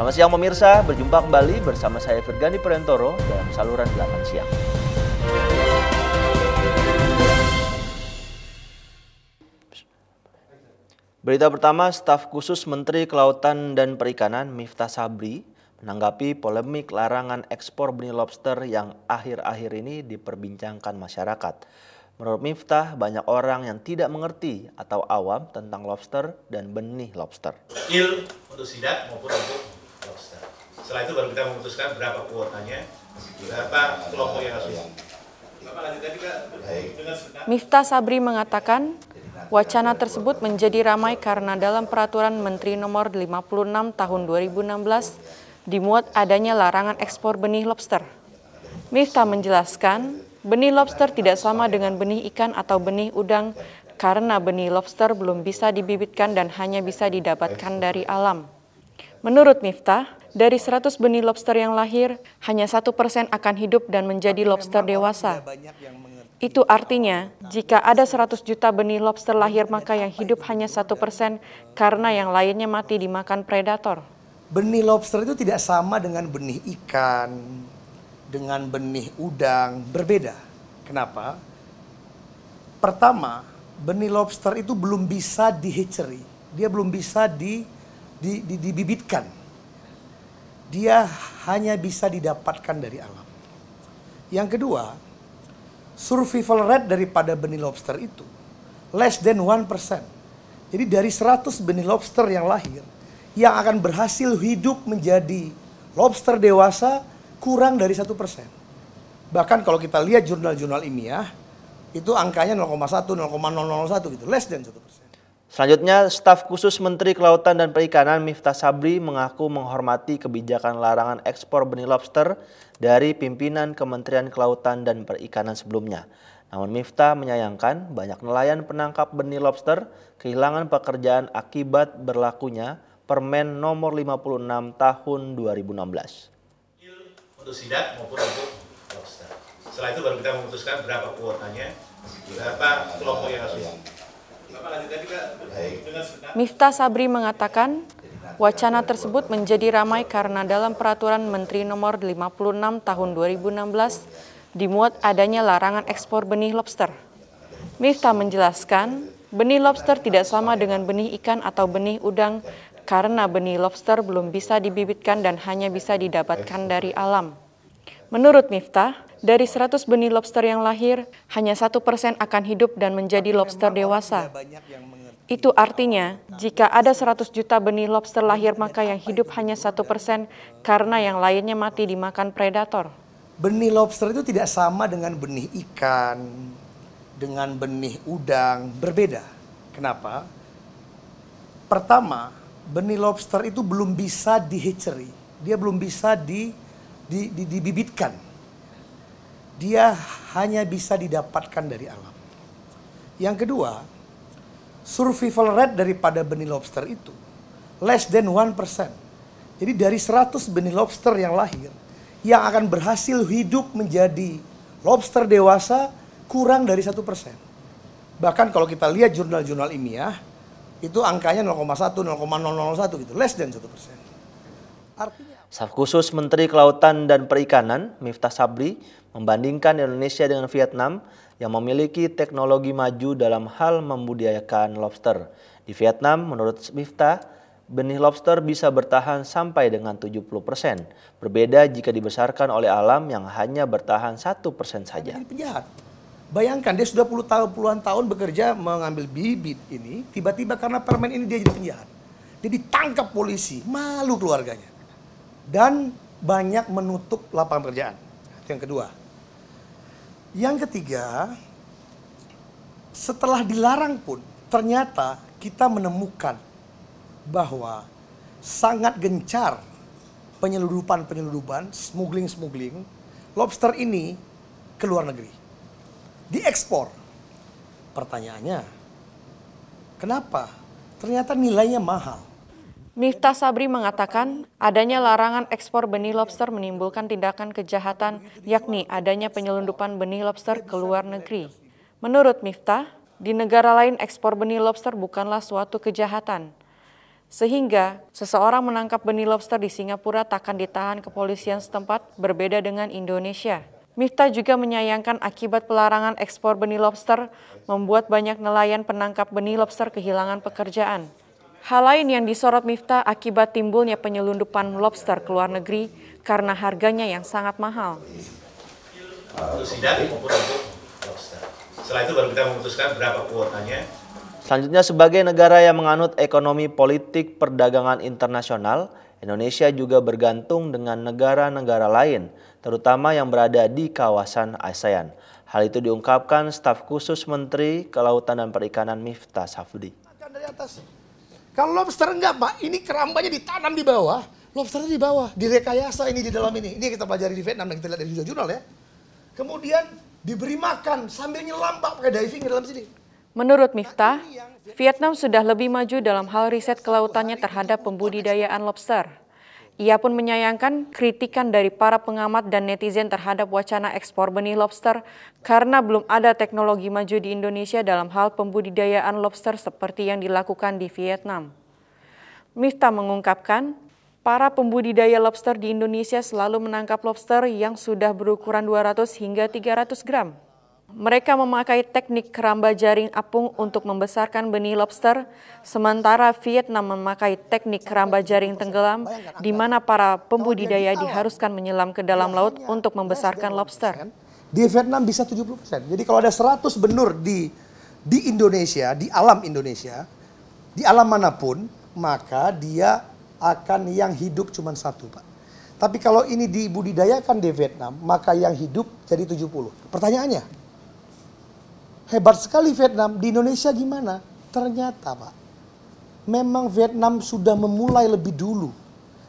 Selamat siang pemirsa, berjumpa kembali bersama saya Virgani Perentoro dalam saluran 8 siang. Berita pertama, staf khusus Menteri Kelautan dan Perikanan Miftah Sabri menanggapi polemik larangan ekspor benih lobster yang akhir-akhir ini diperbincangkan masyarakat. Menurut Miftah, banyak orang yang tidak mengerti atau awam tentang lobster dan benih lobster. Untuk sidat maupun untuk lobster. Setelah itu baru kita memutuskan berapa kuotanya, berapa kelompok yang harus. Miftah Sabri mengatakan, wacana tersebut menjadi ramai karena dalam Peraturan Menteri Nomor 56 Tahun 2016 dimuat adanya larangan ekspor benih lobster. Miftah menjelaskan, benih lobster tidak sama dengan benih ikan atau benih udang karena benih lobster belum bisa dibibitkan dan hanya bisa didapatkan dari alam. Menurut Miftah, dari 100 benih lobster yang lahir, hanya 1% akan hidup dan menjadi lobster dewasa. Itu artinya, jika ada 100 juta benih lobster lahir, maka yang hidup hanya 1% karena yang lainnya mati dimakan predator. Benih lobster itu tidak sama dengan benih ikan, dengan benih udang, berbeda. Kenapa? Pertama, benih lobster itu belum bisa di-hatchery, dia belum bisa dibibitkan. Dia hanya bisa didapatkan dari alam. Yang kedua, survival rate daripada benih lobster itu less than 1%. Jadi dari 100 benih lobster yang lahir, yang akan berhasil hidup menjadi lobster dewasa kurang dari 1%. Bahkan kalau kita lihat jurnal-jurnal ilmiah, itu angkanya 0,1, 0,001 gitu, less than 1%. Selanjutnya, staf khusus Menteri Kelautan dan Perikanan Miftah Sabri mengaku menghormati kebijakan larangan ekspor benih lobster dari pimpinan Kementerian Kelautan dan Perikanan sebelumnya. Namun Miftah menyayangkan banyak nelayan penangkap benih lobster kehilangan pekerjaan akibat berlakunya Permen Nomor 56 Tahun 2016. Untuk sidat maupun untuk lobster. Setelah itu baru kita memutuskan berapa kuotanya, berapa kelompok yang harus. Miftah Sabri mengatakan, wacana tersebut menjadi ramai karena dalam Peraturan Menteri Nomor 56 Tahun 2016 dimuat adanya larangan ekspor benih lobster. Miftah menjelaskan, benih lobster tidak sama dengan benih ikan atau benih udang karena benih lobster belum bisa dibibitkan dan hanya bisa didapatkan dari alam. Menurut Miftah, dari 100 benih lobster yang lahir, hanya 1% akan hidup dan menjadi lobster dewasa. Itu artinya, jika ada 100 juta benih lobster lahir, maka yang hidup hanya 1% karena yang lainnya mati dimakan predator. Benih lobster itu tidak sama dengan benih ikan, dengan benih udang, berbeda. Kenapa? Pertama, benih lobster itu belum bisa di-hatchery, dia belum bisa dibibitkan. Dia hanya bisa didapatkan dari alam. Yang kedua, survival rate daripada benih lobster itu less than 1%. Jadi dari 100 benih lobster yang lahir, yang akan berhasil hidup menjadi lobster dewasa kurang dari 1%. Bahkan kalau kita lihat jurnal-jurnal ilmiah, itu angkanya 0,1, 0,001 gitu, less than 1%. Artinya, Staf khusus Menteri Kelautan dan Perikanan Miftah Sabri membandingkan Indonesia dengan Vietnam yang memiliki teknologi maju dalam hal membudidayakan lobster. Di Vietnam, menurut Miftah, benih lobster bisa bertahan sampai dengan 70%. Berbeda jika dibesarkan oleh alam yang hanya bertahan 1% saja. penjahat. Bayangkan dia sudah puluhan tahun bekerja mengambil bibit ini, tiba-tiba karena permen ini dia jadi penjahat. Dia ditangkap polisi, malu keluarganya. Dan banyak menutup lapangan pekerjaan. Itu yang kedua. Yang ketiga, setelah dilarang pun ternyata kita menemukan bahwa sangat gencar penyeludupan, smuggling lobster ini ke luar negeri. Diekspor. Pertanyaannya, kenapa? Ternyata nilainya mahal. Miftah Sabri mengatakan, adanya larangan ekspor benih lobster menimbulkan tindakan kejahatan, yakni adanya penyelundupan benih lobster ke luar negeri. Menurut Miftah, di negara lain ekspor benih lobster bukanlah suatu kejahatan. Sehingga seseorang menangkap benih lobster di Singapura takkan ditahan kepolisian setempat, berbeda dengan Indonesia. Miftah juga menyayangkan akibat pelarangan ekspor benih lobster membuat banyak nelayan penangkap benih lobster kehilangan pekerjaan. Hal lain yang disorot Miftah akibat timbulnya penyelundupan lobster ke luar negeri karena harganya yang sangat mahal. Untuk sidat maupun untuk lobster. Setelah itu baru kita memutuskan berapa kuotanya. Selanjutnya, sebagai negara yang menganut ekonomi politik perdagangan internasional, Indonesia juga bergantung dengan negara-negara lain, terutama yang berada di kawasan ASEAN. Hal itu diungkapkan staf khusus Menteri Kelautan dan Perikanan Miftah Sabri. Dari atas. Kalau lobster enggak, Pak, ini kerambanya ditanam di bawah, lobsternya di bawah, direkayasa ini di dalam ini. Ini kita pelajari di Vietnam dan kita lihat dari jurnal ya. Kemudian diberi makan sambil nyelam, Pak, pakai diving di dalam sini. Menurut Miftah, Vietnam sudah lebih maju dalam hal riset kelautannya terhadap pembudidayaan lobster. Ia pun menyayangkan kritikan dari para pengamat dan netizen terhadap wacana ekspor benih lobster karena belum ada teknologi maju di Indonesia dalam hal pembudidayaan lobster seperti yang dilakukan di Vietnam. Miftah mengungkapkan, para pembudidaya lobster di Indonesia selalu menangkap lobster yang sudah berukuran 200 hingga 300 gram. Mereka memakai teknik keramba jaring apung untuk membesarkan benih lobster, sementara Vietnam memakai teknik keramba jaring tenggelam, di mana para pembudidaya diharuskan menyelam ke dalam laut untuk membesarkan lobster. Di Vietnam bisa 70%. Jadi kalau ada 100 benur di Indonesia, di alam Indonesia, di alam manapun, maka dia akan yang hidup cuma 1, Pak. Tapi kalau ini dibudidayakan di Vietnam, maka yang hidup jadi 70. Pertanyaannya, hebat sekali Vietnam, di Indonesia gimana? Ternyata, Pak, memang Vietnam sudah memulai lebih dulu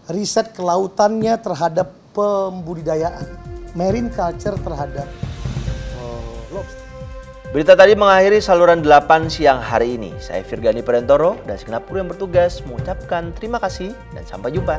riset kelautannya terhadap pembudidayaan, marine culture terhadap lobster. Berita tadi mengakhiri saluran 8 siang hari ini. Saya Virgani Perentoro dan segenap kru yang bertugas mengucapkan terima kasih dan sampai jumpa.